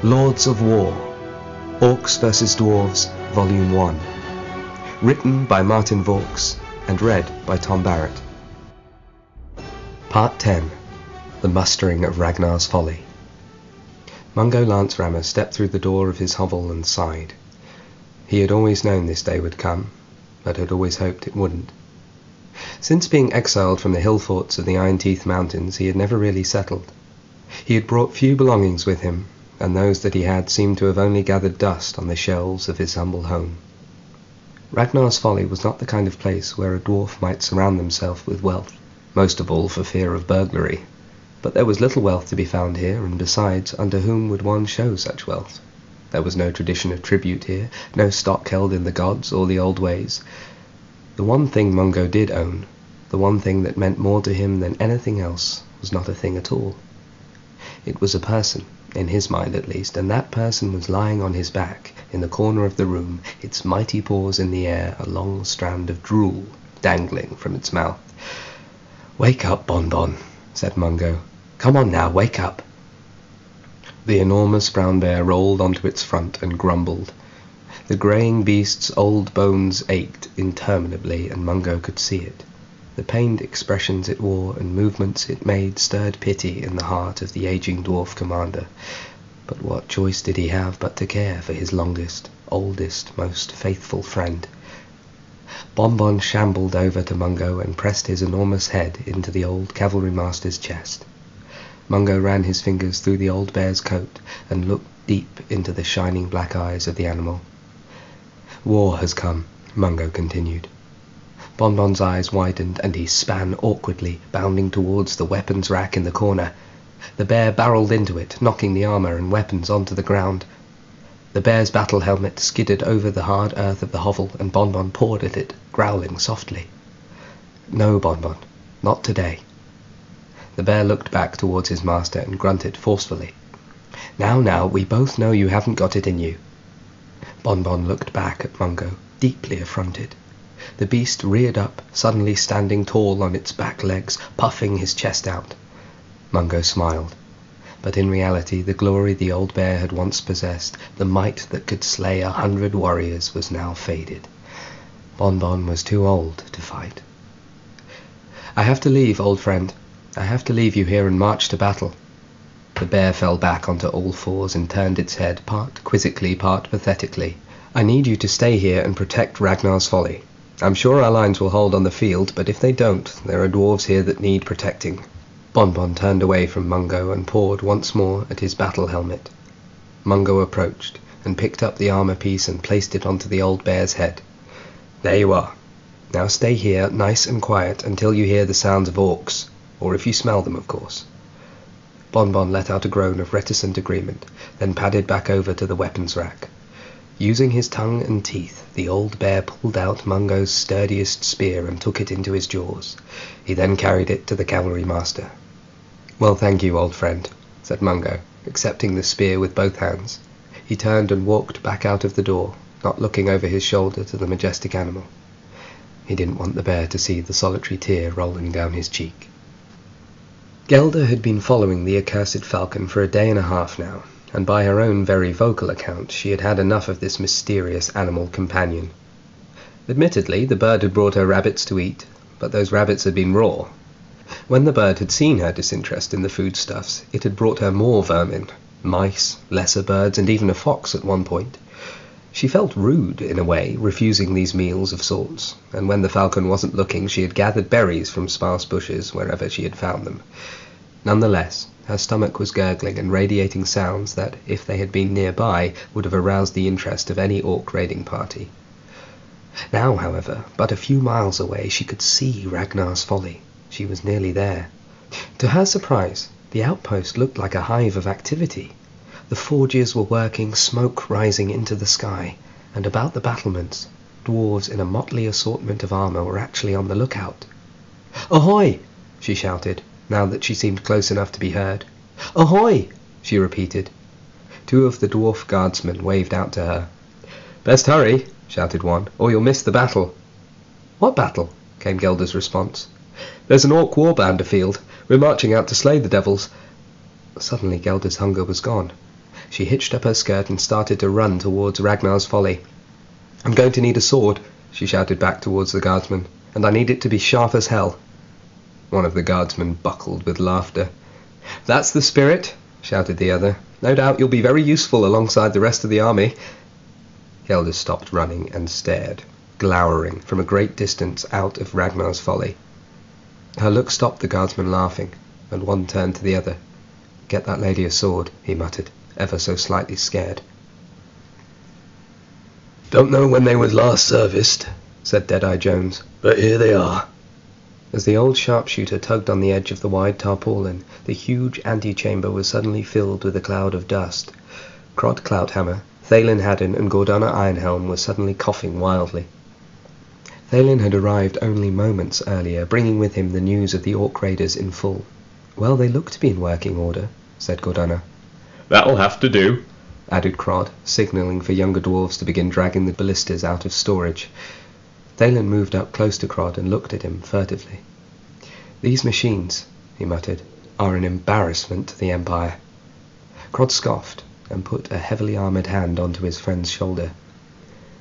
Lords of War, Orcs vs. Dwarves, Volume 1. Written by Martin Vaux and read by Tom Barratt. Part 10. The Mustering of Ragnar's Folly. Mungo Lance-Rammer stepped through the door of his hovel and sighed. He had always known this day would come, but had always hoped it wouldn't. Since being exiled from the hill forts of the Iron Teeth Mountains, he had never really settled. He had brought few belongings with him, and those that he had seemed to have only gathered dust on the shelves of his humble home. Ragnar's Folly was not the kind of place where a dwarf might surround himself with wealth, most of all for fear of burglary. But there was little wealth to be found here, and besides, under whom would one show such wealth? There was no tradition of tribute here, no stock held in the gods or the old ways. The one thing Mungo did own, the one thing that meant more to him than anything else, was not a thing at all. It was a person, in his mind at least, and that person was lying on his back, in the corner of the room, its mighty paws in the air, a long strand of drool dangling from its mouth. "Wake up, Bon-Bon," said Mungo. "Come on now, wake up." The enormous brown bear rolled onto its front and grumbled. The greying beast's old bones ached interminably, and Mungo could see it. The pained expressions it wore and movements it made stirred pity in the heart of the aging dwarf commander. But what choice did he have but to care for his longest, oldest, most faithful friend? Bon-Bon shambled over to Mungo and pressed his enormous head into the old cavalry master's chest. Mungo ran his fingers through the old bear's coat and looked deep into the shining black eyes of the animal. "War has come," Mungo continued. Bon-Bon's eyes widened, and he span awkwardly, bounding towards the weapons rack in the corner. The bear barreled into it, knocking the armour and weapons onto the ground. The bear's battle helmet skidded over the hard earth of the hovel, and Bon-Bon pawed at it, growling softly. "No, Bon-Bon, not today." The bear looked back towards his master and grunted forcefully. Now, we both know you haven't got it in you." Bon-Bon looked back at Mungo, deeply affronted. The beast reared up, suddenly standing tall on its back legs, puffing his chest out. Mungo smiled. But in reality, the glory the old bear had once possessed, the might that could slay 100 warriors, was now faded. Bon-Bon was too old to fight. "I have to leave, old friend. I have to leave you here and march to battle." The bear fell back onto all fours and turned its head, part quizzically, part pathetically. "I need you to stay here and protect Ragnar's Folly. I'm sure our lines will hold on the field, but if they don't, there are dwarves here that need protecting." Bon-Bon turned away from Mungo and pawed once more at his battle helmet. Mungo approached and picked up the armour piece and placed it onto the old bear's head. "There you are. Now stay here, nice and quiet, until you hear the sounds of orcs, or if you smell them, of course." Bon-Bon let out a groan of reticent agreement, then padded back over to the weapons rack. Using his tongue and teeth, the old bear pulled out Mungo's sturdiest spear and took it into his jaws. He then carried it to the cavalry master. "Well, thank you, old friend," said Mungo, accepting the spear with both hands. He turned and walked back out of the door, not looking over his shoulder to the majestic animal. He didn't want the bear to see the solitary tear rolling down his cheek. Gelda had been following the accursed falcon for a day and a half now, and by her own very vocal account she had had enough of this mysterious animal companion. Admittedly, the bird had brought her rabbits to eat, but those rabbits had been raw. When the bird had seen her disinterest in the foodstuffs, it had brought her more vermin, mice, lesser birds, and even a fox at one point. She felt rude, in a way, refusing these meals of sorts, and when the falcon wasn't looking, she had gathered berries from sparse bushes wherever she had found them. Nonetheless, her stomach was gurgling and radiating sounds that, if they had been nearby, would have aroused the interest of any orc raiding party. Now, however, but a few miles away, she could see Ragnar's Folly. She was nearly there. To her surprise, the outpost looked like a hive of activity. The forges were working, smoke rising into the sky, and about the battlements, dwarves in a motley assortment of armour were actually on the lookout. "Ahoy!" she shouted, now that she seemed close enough to be heard. "Ahoy!" she repeated. Two of the dwarf guardsmen waved out to her. "Best hurry," shouted one, "or you'll miss the battle." "What battle?" came Gelda's response. "There's an orc warband afield. We're marching out to slay the devils." Suddenly Gelda's hunger was gone. She hitched up her skirt and started to run towards Ragnar's Folly. "I'm going to need a sword," she shouted back towards the guardsman, "and I need it to be sharp as hell." One of the guardsmen buckled with laughter. "That's the spirit," shouted the other. "No doubt you'll be very useful alongside the rest of the army." Hjelda stopped running and stared, glowering from a great distance out of Ragnar's Folly. Her look stopped the guardsman laughing, and one turned to the other. "Get that lady a sword," he muttered, ever so slightly scared. "Don't know when they was last serviced," said Deadeye Jones, "but here they are." As the old sharpshooter tugged on the edge of the wide tarpaulin, the huge antechamber was suddenly filled with a cloud of dust. Crod Clouthammer, Thalin Haddon, and Gordana Ironhelm were suddenly coughing wildly. Thalin had arrived only moments earlier, bringing with him the news of the Orc raiders in full. "Well, they look to be in working order," said Gordana. "That'll have to do," added Crod, signalling for younger dwarves to begin dragging the ballistas out of storage. Thalin moved up close to Crod and looked at him furtively. "These machines," he muttered, "are an embarrassment to the Empire." Crod scoffed and put a heavily armoured hand onto his friend's shoulder.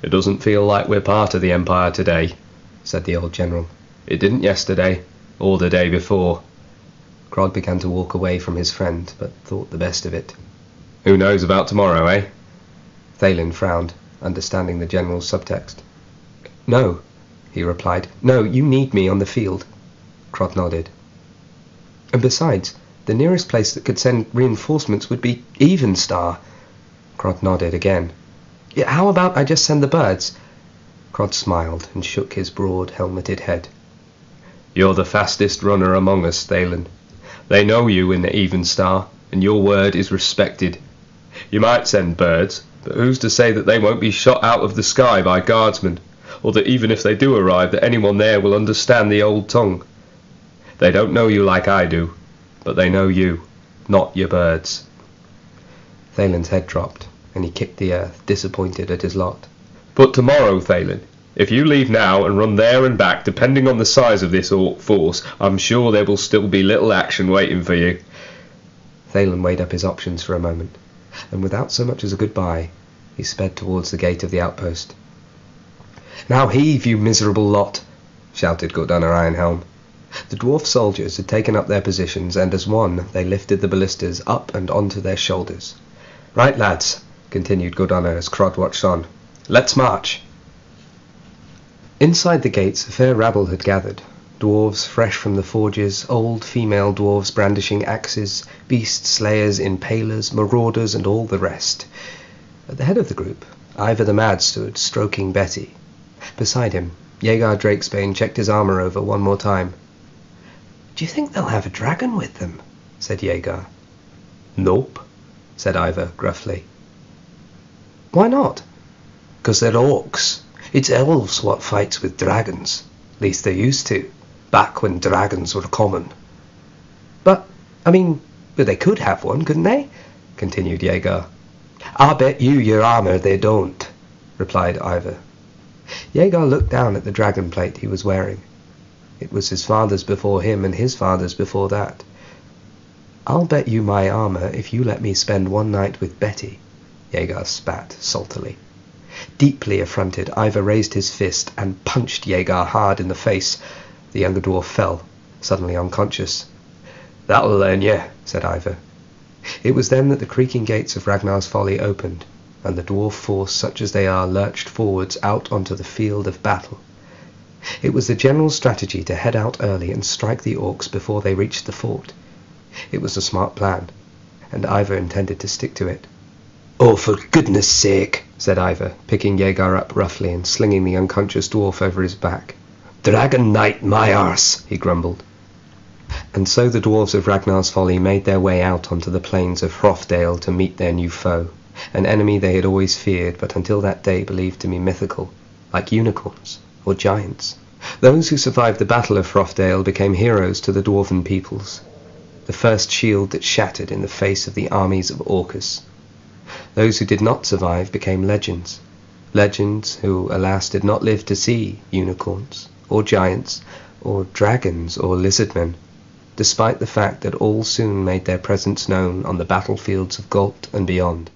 "It doesn't feel like we're part of the Empire today," said the old general. "It didn't yesterday, or the day before." Crod began to walk away from his friend, but thought the best of it. "Who knows about tomorrow, eh?" Thalin frowned, understanding the general's subtext. "No," he replied. "No, you need me on the field." Crod nodded. "And besides, the nearest place that could send reinforcements would be Evenstar." Crod nodded again. "Yeah, how about I just send the birds?" Crod smiled and shook his broad, helmeted head. "You're the fastest runner among us, Thalin. They know you in the Evenstar, and your word is respected. You might send birds, but who's to say that they won't be shot out of the sky by guardsmen, or that even if they do arrive, that anyone there will understand the old tongue? They don't know you like I do, but they know you, not your birds." Thalin's head dropped, and he kicked the earth, disappointed at his lot. "But tomorrow, Thalin, if you leave now and run there and back, depending on the size of this Orc force, I'm sure there will still be little action waiting for you." Thalin weighed up his options for a moment, and without so much as a goodbye, he sped towards the gate of the outpost. "Now heave, you miserable lot!" shouted Gordana Ironhelm. The dwarf soldiers had taken up their positions, and as one they lifted the ballistas up and onto their shoulders. "Right, lads," continued Gordana as Crod watched on. "Let's march." Inside the gates a fair rabble had gathered. Dwarves fresh from the forges, old female dwarves brandishing axes, beast slayers, impalers, marauders, and all the rest. At the head of the group, Ivar the Mad stood, stroking Betty. Beside him, Jaegar Drakesbane checked his armour over one more time. "Do you think they'll have a dragon with them?" said Jaegar. "Nope," said Ivar gruffly. "Why not?" "'Cause they're orcs. It's elves what fights with dragons. At least they used to, back when dragons were common." But they could have one, couldn't they?" continued Jaegar. "I bet you your armour they don't," replied Ivar. Jaegar looked down at the dragon plate he was wearing. It was his father's before him and his father's before that. "I'll bet you my armour if you let me spend one night with Betty," Jaegar spat saltily. Deeply affronted, Ivar raised his fist and punched Jaegar hard in the face. The younger dwarf fell, suddenly unconscious. "That'll learn ye," said Ivar. It was then that the creaking gates of Ragnar's Folly opened, and the dwarf force, such as they are, lurched forwards out onto the field of battle. It was the general's strategy to head out early and strike the Orcs before they reached the fort. It was a smart plan, and Ivar intended to stick to it. "Oh, for goodness sake," said Ivar, picking Jaegar up roughly and slinging the unconscious dwarf over his back. "Dragon Knight my arse," he grumbled. And so the dwarves of Ragnar's Folly made their way out onto the plains of Hrofdale to meet their new foe, an enemy they had always feared but until that day believed to be mythical, like unicorns or giants. Those who survived the Battle of Hrofdale became heroes to the dwarven peoples, the first shield that shattered in the face of the armies of Orcus. Those who did not survive became legends, legends who, alas, did not live to see unicorns, or giants, or dragons, or lizardmen, despite the fact that all soon made their presence known on the battlefields of Galt and beyond.